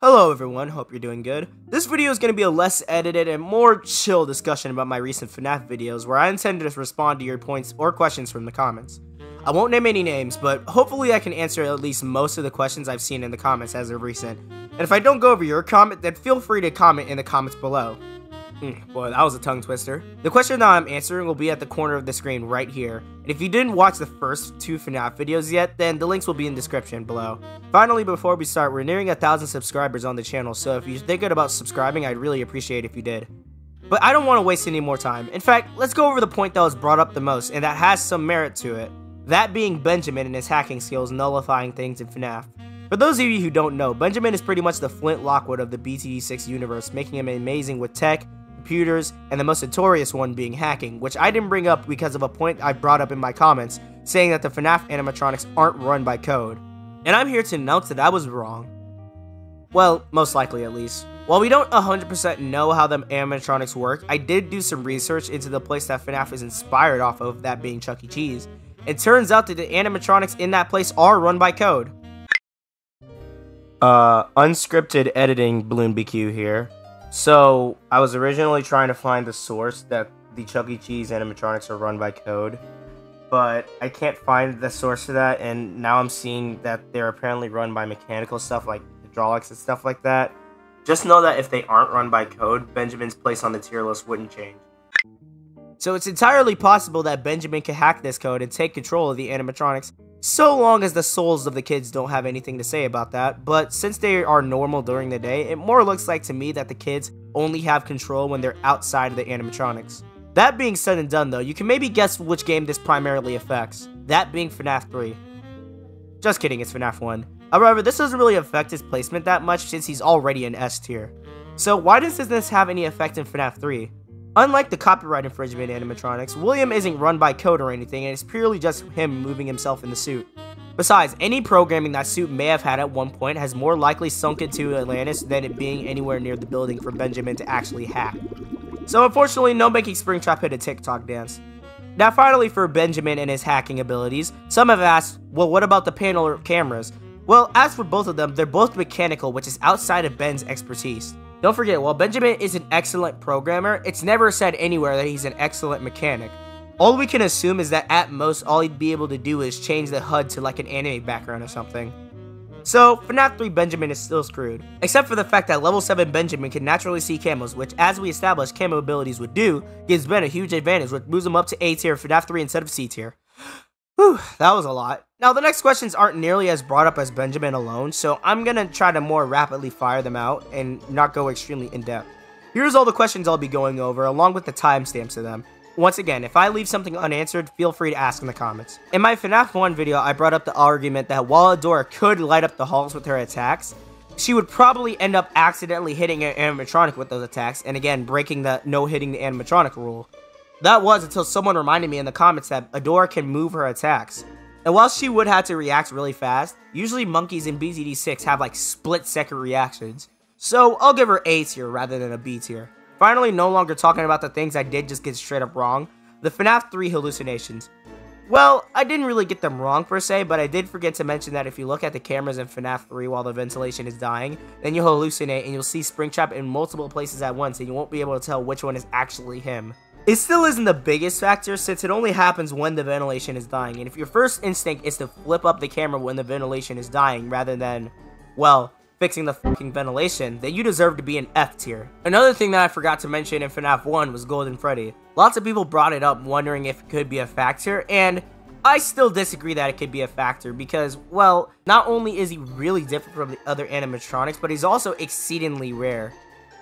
Hello everyone, hope you're doing good. This video is going to be a less edited and more chill discussion about my recent Fnaf videos where I intend to respond to your points or questions from the comments. I won't name any names, but hopefully I can answer at least most of the questions I've seen in the comments as of recent. And if I don't go over your comment, then feel free to comment in the comments below. Boy, that was a tongue twister. The question that I'm answering will be at the corner of the screen right here. And if you didn't watch the first two Fnaf videos yet, then the links will be in the description below. Finally, before we start, we're nearing 1,000 subscribers on the channel, so if you're thinking about subscribing, I'd really appreciate it if you did. But I don't want to waste any more time. In fact, let's go over the point that was brought up the most, and that has some merit to it. That being Benjamin and his hacking skills nullifying things in Fnaf. For those of you who don't know, Benjamin is pretty much the Flint Lockwood of the BTD6 universe, making him amazing with tech, computers, and the most notorious one being hacking, which I didn't bring up because of a point I brought up in my comments, saying that the Fnaf animatronics aren't run by code. And I'm here to announce that I was wrong. Well, most likely at least. While we don't 100% know how the animatronics work, I did do some research into the place that Fnaf is inspired off of, that being Chuck E. Cheese. It turns out that the animatronics in that place are run by code. Unscripted editing Balloon BQ here. So, I was originally trying to find the source that the Chuck E. Cheese animatronics are run by code, but I can't find the source of that, and now I'm seeing that they're apparently run by mechanical stuff like hydraulics and stuff like that. Just know that if they aren't run by code, Benjamin's place on the tier list wouldn't change. So it's entirely possible that Benjamin can hack this code and take control of the animatronics, so long as the souls of the kids don't have anything to say about that. But since they are normal during the day, it more looks like to me that the kids only have control when they're outside of the animatronics. That being said and done though, you can maybe guess which game this primarily affects, that being FNAF 3. Just kidding, it's FNAF 1. However, this doesn't really affect his placement that much since he's already an S tier. So why does this have any effect in FNAF 3? Unlike the copyright infringement animatronics, William isn't run by code or anything, and it's purely just him moving himself in the suit. Besides, any programming that suit may have had at one point has more likely sunk into Atlantis than it being anywhere near the building for Benjamin to actually hack. So unfortunately, no making Springtrap hit a TikTok dance. Now finally for Benjamin and his hacking abilities, some have asked, well, what about the panel or cameras? Well, as for both of them, they're both mechanical, which is outside of Ben's expertise. Don't forget, while Benjamin is an excellent programmer, it's never said anywhere that he's an excellent mechanic. All we can assume is that at most, all he'd be able to do is change the HUD to like an anime background or something. So, FNAF 3 Benjamin is still screwed. Except for the fact that level 7 Benjamin can naturally see camos, which as we established camo abilities would do, gives Ben a huge advantage, which moves him up to A tier FNAF 3 instead of C tier. Whew, that was a lot. Now, the next questions aren't nearly as brought up as Benjamin alone, so I'm gonna try to more rapidly fire them out and not go extremely in-depth. Here's all the questions I'll be going over, along with the timestamps of them. Once again, if I leave something unanswered, feel free to ask in the comments. In my FNAF 1 video, I brought up the argument that while Adora could light up the halls with her attacks, she would probably end up accidentally hitting an animatronic with those attacks, and again, breaking the no hitting the animatronic rule. That was until someone reminded me in the comments that Adora can move her attacks. And while she would have to react really fast, usually monkeys in BTD6 have like split-second reactions. So I'll give her A tier rather than a B tier. Finally, no longer talking about the things I did just get straight up wrong, the FNAF 3 hallucinations. Well, I didn't really get them wrong per se, but I did forget to mention that if you look at the cameras in FNAF 3 while the ventilation is dying, then you'll hallucinate and you'll see Springtrap in multiple places at once and you won't be able to tell which one is actually him. It still isn't the biggest factor since it only happens when the ventilation is dying, and if your first instinct is to flip up the camera when the ventilation is dying rather than, well, fixing the fucking ventilation, then you deserve to be an F tier. Another thing that I forgot to mention in FNAF 1 was Golden Freddy. Lots of people brought it up wondering if it could be a factor, and I still disagree that it could be a factor because, well, not only is he really different from the other animatronics, but he's also exceedingly rare.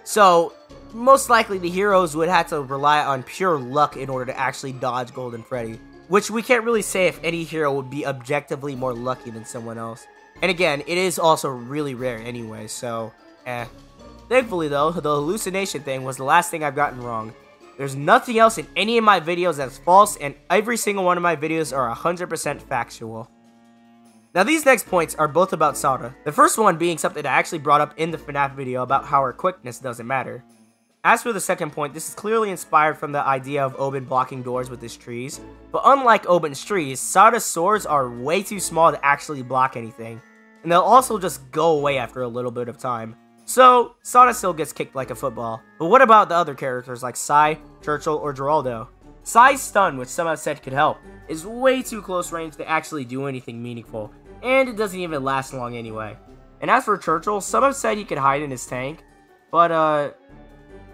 So, most likely the heroes would have to rely on pure luck in order to actually dodge Golden Freddy, which we can't really say if any hero would be objectively more lucky than someone else. And again, it is also really rare anyway, so, Thankfully though, the hallucination thing was the last thing I've gotten wrong. There's nothing else in any of my videos that's false, and every single one of my videos are 100% factual. Now these next points are both about Sada. The first one being something I actually brought up in the FNAF video about how her quickness doesn't matter. As for the second point, this is clearly inspired from the idea of Oben blocking doors with his trees, but unlike Oben's trees, Sada's swords are way too small to actually block anything, and they'll also just go away after a little bit of time. So, Sada still gets kicked like a football. But what about the other characters like Sai, Churchill, or Geraldo? Sai's stun, which some have said could help, is way too close range to actually do anything meaningful, and it doesn't even last long anyway. And as for Churchill, some have said he could hide in his tank, but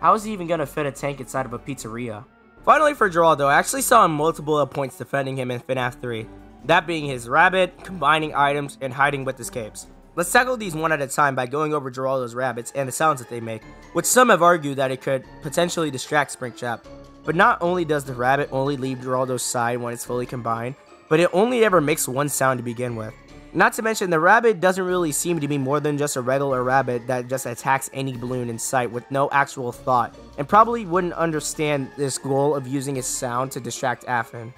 how is he even gonna fit a tank inside of a pizzeria? Finally for Geraldo, I actually saw multiple points defending him in Fnaf 3, that being his rabbit, combining items, and hiding with his capes. Let's tackle these one at a time by going over Geraldo's rabbits and the sounds that they make, which some have argued that it could potentially distract Springtrap. But not only does the rabbit only leave Geraldo's side when it's fully combined, but it only ever makes one sound to begin with. Not to mention, the rabbit doesn't really seem to be more than just a regular rabbit that just attacks any balloon in sight with no actual thought, and probably wouldn't understand this goal of using its sound to distract Afton.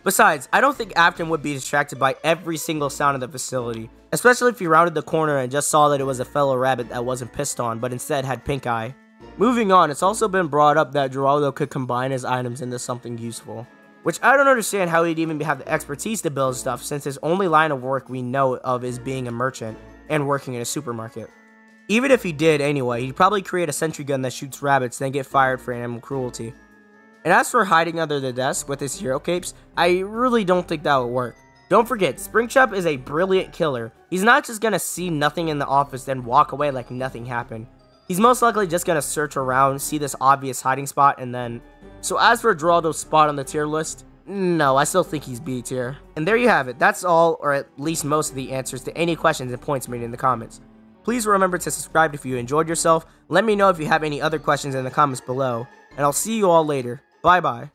Besides, I don't think Afton would be distracted by every single sound in the facility, especially if he rounded the corner and just saw that it was a fellow rabbit that wasn't pissed on, but instead had pink eye. Moving on, it's also been brought up that Geraldo could combine his items into something useful, which I don't understand how he'd even have the expertise to build stuff since his only line of work we know of is being a merchant and working in a supermarket. Even if he did anyway, he'd probably create a sentry gun that shoots rabbits then get fired for animal cruelty. And as for hiding under the desk with his hero capes, I really don't think that would work. Don't forget, Springtrap is a brilliant killer. He's not just gonna see nothing in the office then walk away like nothing happened. He's most likely just gonna search around, see this obvious hiding spot, and then... So as for Geraldo's spot on the tier list, no, I still think he's B tier. And there you have it, that's all, or at least most of the answers to any questions and points made in the comments. Please remember to subscribe if you enjoyed yourself, let me know if you have any other questions in the comments below, and I'll see you all later. Bye bye.